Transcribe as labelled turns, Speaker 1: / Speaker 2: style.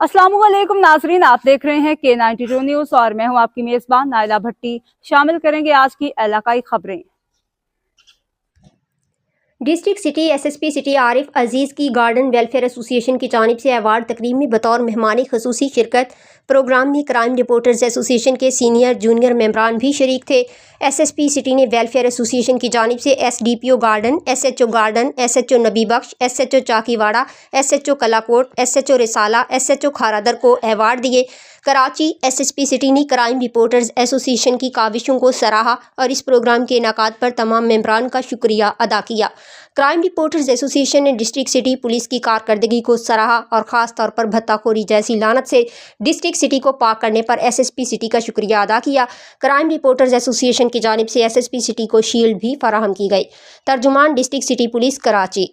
Speaker 1: अस्सलाम वालेकुम नाजरीन, आप देख रहे हैं K92 न्यूज़ और मैं हूं आपकी मेज़बान नाइला भट्टी। शामिल करेंगे आज की इलाकाई खबरें।
Speaker 2: District city SSP city Arif Aziz की गार्डन वेलफेयर एसोसिएशन की जानिब से अवार्ड तकरीब में बतौर मेहमान खसूसी शिरकत। प्रोग्राम में क्राइम रिपोर्टर्स एसोसिएशन के सीनियर जूनियर मेंबरान भी शरीक थे। एसएसपी सिटी ने वेलफेयर एसोसिएशन की जानिब से SDPO garden, SHO garden, SHO Nabi Bakhsh, SHO Chakiwara, SHO Kalakot, SHO Risala, SHO Kharadar को अवार्ड दिए। कराची एसएसपी सिटी ने क्राइम रिपोर्टर्स एसोसिएशन की काविशों को सराहा और इस प्रोग्राम के इनेकाद पर तमाम मेंबरान का शुक्रिया अदा किया। क्राइम रिपोर्टर्स एसोसिएशन ने डिस्ट्रिक्ट सिटी पुलिस की कारकर्दगी को सराहा और ख़ास तौर पर भत्ताखोरी जैसी लानत से डिस्ट्रिक्ट सिटी को पाक करने पर एसएसपी सिटी का शुक्रिया अदा किया। क्राइम रिपोर्टर्स एसोसिएशन की जानिब से एसएसपी सिटी को शील्ड भी फराहम की गई। तर्जुमान डिस्ट्रिक्ट सिटी पुलिस कराची।